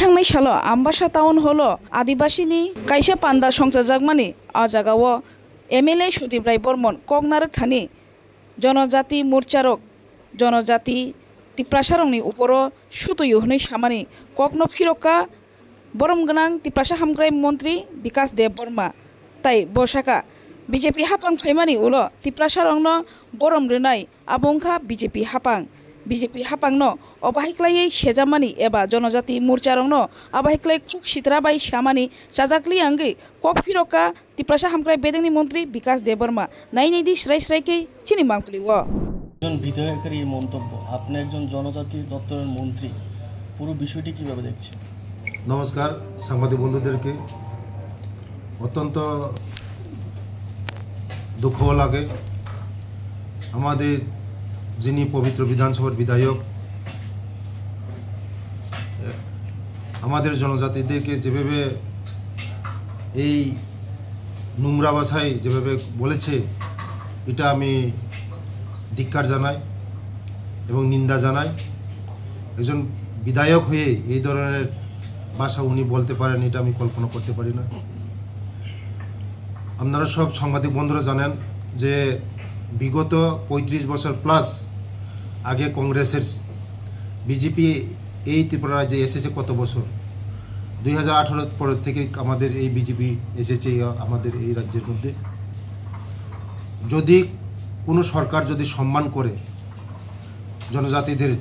थांनाय साल आम्बासा टाउन हल आदिबासीनि काइसा पान्दा संसारजागमानि आ जागाव एमएलए सुदीप राय बर्मन ककनारक थानि जनजाति मोर्चारक जनजाति तिप्रासारंनि उपरो सुतुयो हनै सामानि ककनो फिरका बरम गनां तिप्रासा हामग्राय मन्त्री विकास देव बर्मा ताई बसाका बीजेपी हापां फाइमानि उलो तिप्रासारंनो बरम रोनाय आबुंखा बीजेपी हापांनो अबाहिक्लायै सेजामानि एबा जनजाति मोर्चारंनो अबाहिक्लाय खुक सित्राबाई सामानि जाजाकली आंगे कक फिरका तिप्रासा हामग्राय बेदेंनि मन्त्री विकास देव बर्मा नाइनाइदि स्राय स्रायके चिनि मांगलिव একজন বিধায়কের এই মন্তব্য আপনি একজন জনজাতি দপ্তরের মন্ত্রী পুরো বিষয়টি কিভাবে দেখছেন? নমস্কার সাংবাদিক বন্ধুদেরকে অত্যন্ত দুঃখ লাগে আমাদের যিনি পবিত্র বিধানসভার বিধায়ক আমাদের জনজাতিদেরকে যেভাবে এই নোংরা ভাষায় যেভাবে বলেছে এটা আমি ধিক্কার জানাই এবং নিন্দা জানাই। একজন বিধায়ক হয়ে এই ধরনের ভাষা উনি বলতে পারেন এটা আমি কল্পনা করতে পারি না। আপনারা সব সাংবাদিক বন্ধুরা জানেন যে বিগত ৩৫ বছর প্লাস আগে কংগ্রেসের বিজেপি এই ত্রিপুরা রাজ্যে এসেছে কত বছর, 2018 পর থেকে আমাদের এই বিজেপি এসেছে আমাদের এই রাজ্যের মধ্যে। যদি কোনো সরকার যদি সম্মান করে জনজাতিদের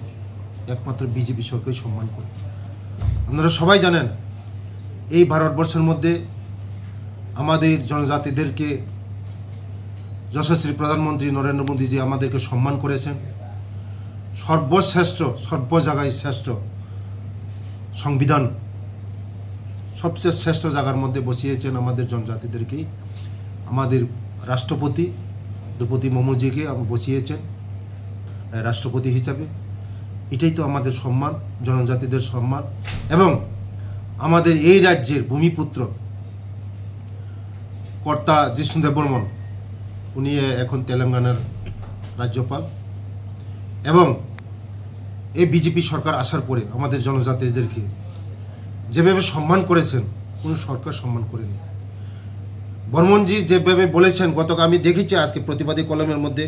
একমাত্র বিজেপি সরকারই সম্মান করে। আপনারা সবাই জানেন এই ভারতবর্ষের মধ্যে আমাদের জনজাতিদেরকে যশস্বী প্রধানমন্ত্রী নরেন্দ্র মোদীজি আমাদেরকে সম্মান করেছেন। সর্বশ্রেষ্ঠ সর্ব জায়গায় শ্রেষ্ঠ সংবিধান সবচেয়ে শ্রেষ্ঠ জায়গার মধ্যে বসিয়েছেন আমাদের জনজাতিদেরকেই। আমাদের রাষ্ট্রপতি দ্রৌপদী মুর্মুজিকে বসিয়েছেন রাষ্ট্রপতি হিসাবে। এটাই তো আমাদের সম্মান, জনজাতিদের সম্মান। এবং আমাদের এই রাজ্যের ভূমিপুত্র কর্তা জিষ্ণুদেব বর্মন উনি এখন তেলেঙ্গানার রাজ্যপাল। এবং এই বিজেপি সরকার আসার পরে আমাদের জনজাতিদেরকে যেভাবে সম্মান করেছেন কোনো সরকার সম্মান করেনি। বর্মনজি যেভাবে বলেছেন গতকাল আমি দেখেছি আজকে প্রতিবাদী কলমের মধ্যে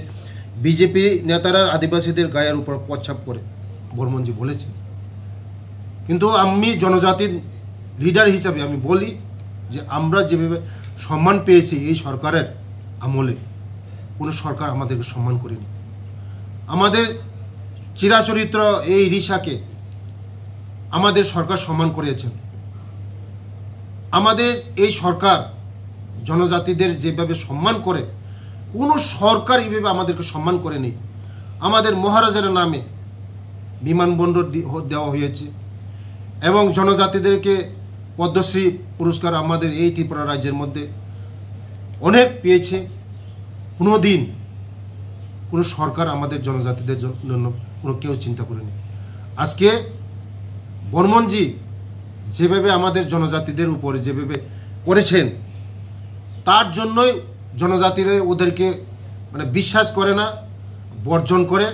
বিজেপি নেতারা আদিবাসীদের গায়ের উপর প্রচ্ছাপ করে বর্মনজি বলেছেন। কিন্তু আমি জনজাতির লিডার হিসাবে আমি বলি যে আমরা যেভাবে সম্মান পেয়েছি এই সরকারের আমলে কোনো সরকার আমাদেরকে সম্মান করেনি। আমাদের চিরাচরিত্র এই রিসাকে আমাদের সরকার সম্মান করেছেন। আমাদের এই সরকার জনজাতিদের যেভাবে সম্মান করে কোনো সরকার এইভাবে আমাদেরকে সম্মান করেনি। আমাদের মহারাজার নামে বিমানবন্দর দেওয়া হয়েছে এবং জনজাতিদেরকে পদ্মশ্রী পুরস্কার আমাদের এই ত্রিপুরা রাজ্যের মধ্যে অনেক পেয়েছে। কোনো দিন কোনো সরকার আমাদের জনজাতিদের জন্য কোনো কেউ চিন্তা করেনি। আজকে বর্মনজি যেভাবে আমাদের জনজাতিদের উপরে যেভাবে করেছেন তার জন্যই জনজাতিরা ওদেরকে মানে বিশ্বাস করে না, বর্জন করে।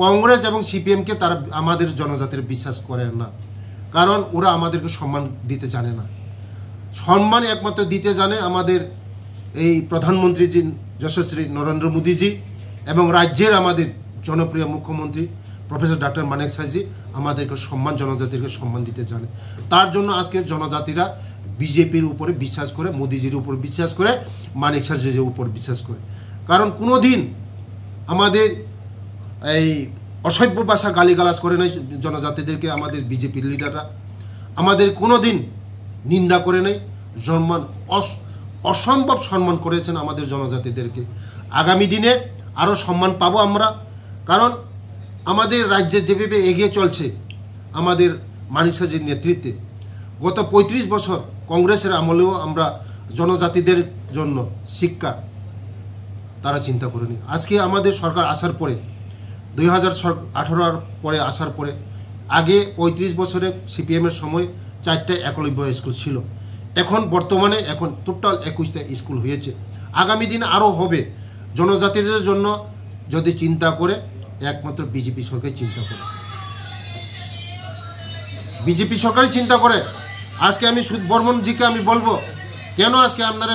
কংগ্রেস এবং সিপিএমকে তারা আমাদের জনজাতির বিশ্বাস করে না, কারণ ওরা আমাদেরকে সম্মান দিতে জানে না। সম্মান একমাত্র দিতে জানে আমাদের এই প্রধানমন্ত্রী যশস্বী নরেন্দ্র মোদীজি এবং রাজ্যের আমাদের জনপ্রিয় মুখ্যমন্ত্রী প্রফেসর ডক্টর মানেক শাহজি আমাদেরকে সম্মান, জনজাতিকে সম্মান দিতে জানে। তার জন্য আজকে জনজাতিরা বিজেপির উপরে বিশ্বাস করে, মোদীজির উপর বিশ্বাস করে, মানেক শাহজির উপর বিশ্বাস করে। কারণ কোনো দিন আমাদের এই অসভ্য ভাষা গালিগালাজ করে নাই জনজাতিদেরকে আমাদের বিজেপির লিডাররা। আমাদের কোনো দিন নিন্দা করে নাই, সম্মান অসম্ভব সম্মান করেছেন আমাদের জনজাতিদেরকে। আগামী দিনে আরও সম্মান পাবো আমরা, কারণ আমাদের রাজ্যে যেভাবে এগিয়ে চলছে আমাদের মানিক শাহজির নেতৃত্বে। গত ৩৫ বছর কংগ্রেসের আমলেও আমরা জনজাতিদের জন্য শিক্ষা তারা চিন্তা করেনি। আজকে আমাদের সরকার আসার পরে 2018 পরে আসার পরে আগে ৩৫ বছরে সিপিএমের সময় 4টা একলব্য স্কুল ছিল, এখন বর্তমানে এখন টোটাল 21টা স্কুল হয়েছে। আগামী দিনে আরও হবে। জনজাতিদের জন্য যদি চিন্তা করে একমাত্র বিজেপি সরকার চিন্তা করে। বিজেপি সরকারই চিন্তা করে। আজকে আমি বর্মনজিকে আমি বলবো, কেন আজকে আপনারা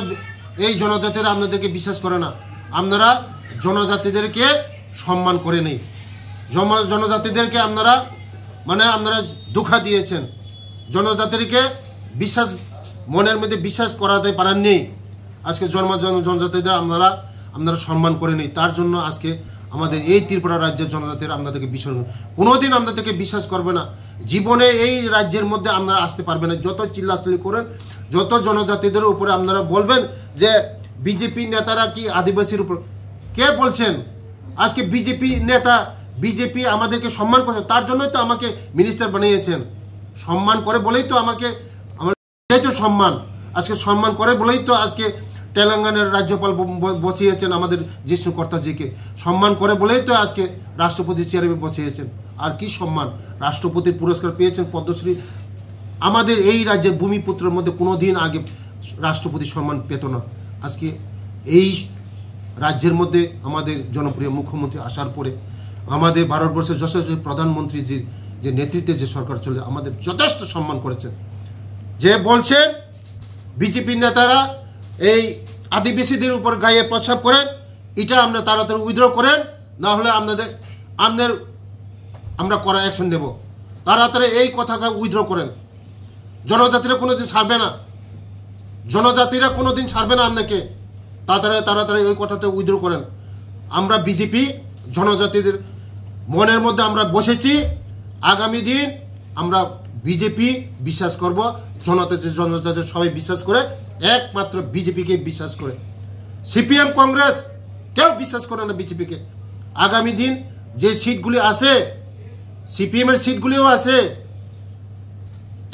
এই জনজাতিরা আপনাদেরকে বিশ্বাস করে না? আপনারা জনজাতিদেরকে সম্মান করে নেই, জনজাতিদেরকে আপনারা ধোঁকা দিয়েছেন, জনজাতিকে বিশ্বাস মনের মধ্যে বিশ্বাস করাতে পারেননি। আজকে জনজাতিদের আপনারা সম্মান করে নেই। তার জন্য আজকে আমাদের এই ত্রিপুরা রাজ্যের জনজাতিরা আপনাদেরকে বিশ্বাস কোনোদিন আপনাদেরকে বিশ্বাস করবে না। জীবনে এই রাজ্যের মধ্যে আপনারা আসতে পারবে না। যত চিল্লাচিল্লি করেন, যত জনজাতিদের উপরে আপনারা বলবেন যে বিজেপি নেতারা কি আদিবাসীর উপর, কে বলছেন? আজকে বিজেপি নেতা, বিজেপি আমাদেরকে সম্মান করছে, তার জন্যই তো আমাকে মিনিস্টার বানিয়েছেন। সম্মান করে বলেই তো আমাকে, আমার তো সম্মান, আজকে সম্মান করে বলেই তো আজকে তেলেঙ্গানার রাজ্যপাল বসিয়েছেন আমাদের জিষ্ণু কর্তাজিকে। সম্মান করে বলেই তো আজকে রাষ্ট্রপতি চেয়ারে বসিয়েছেন। আর কি সম্মান? রাষ্ট্রপতির পুরস্কার পেয়েছেন, পদ্মশ্রী। আমাদের এই রাজ্যের ভূমিপুত্রের মধ্যে কোনো দিন আগে রাষ্ট্রপতি সম্মান পেত না। আজকে এই রাজ্যের মধ্যে আমাদের জনপ্রিয় মুখ্যমন্ত্রী আসার পরে আমাদের ভারতবর্ষের যশস্বী প্রধানমন্ত্রীজির যে নেতৃত্বে যে সরকার চলে, আমাদের যথেষ্ট সম্মান করেছেন। যে বলছেন বিজেপি নেতারা এই আদিবাসীদের উপর গায়ে প্রস্রাব করেন, এটা আপনারা তাড়াতাড়ি উইথড্র করেন, না হলে আমরা করা অ্যাকশন নেব। তাড়াতাড়ি এই কথাটা উইথড্র করেন। জনজাতিরা কোনোদিন ছাড়বে না, জনজাতিরা কোনোদিন ছাড়বে না আপনাকে। তাড়াতাড়ি এই কথাটা উইথড্র করেন। আমরা বিজেপি জনজাতিদের মনের মধ্যে আমরা বসেছি। আগামী দিন আমরা বিজেপি বিশ্বাস করব, জনজাতি সবাই বিশ্বাস করে, একমাত্র বিজেপিকে বিশ্বাস করে। সিপিএম কংগ্রেস কেউ বিশ্বাস করে না বিজেপিকে। আগামী দিন যে সিটগুলি আসে, সিপিএমের সিটগুলিও আসে,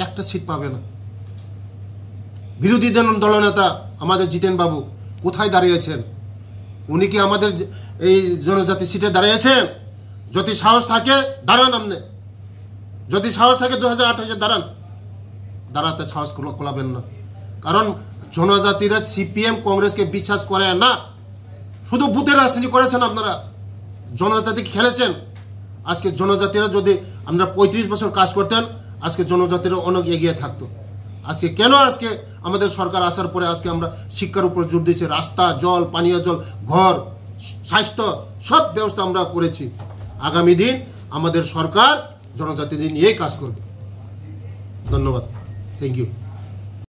একটা সিট পাবে না। বিরোধী দলনেতা আমাদের জিতেন বাবু কোথায় দাঁড়িয়েছেন? উনি কি আমাদের এই জনজাতি সিটে দাঁড়িয়েছেন? যদি সাহস থাকে দাঁড়ান, আপনি যদি সাহস থাকে 2028 দাঁড়ান। দাঁড়াতে সাহস কোলাবেন না, কারণ জনজাতিরা সিপিএম কংগ্রেসকে বিশ্বাস করে না। শুধু বুথের রাজনীতি করেছেন আপনারা, জনজাতি খেলেছেন। আজকে জনজাতিরা যদি আমরা 35 বছর কাজ করতেন, আজকে জনজাতিরা অনেক এগিয়ে থাকতো। আজকে কেন আজকে আমাদের সরকার আসার পরে আজকে আমরা শিক্ষার উপর জোর দিয়েছি, রাস্তা, জল, পানীয় জল, ঘর, স্বাস্থ্য সব ব্যবস্থা আমরা করেছি। আগামী দিন আমাদের সরকার জনজাতিদের নিয়েই কাজ করবে। ধন্যবাদ, থ্যাংক ইউ।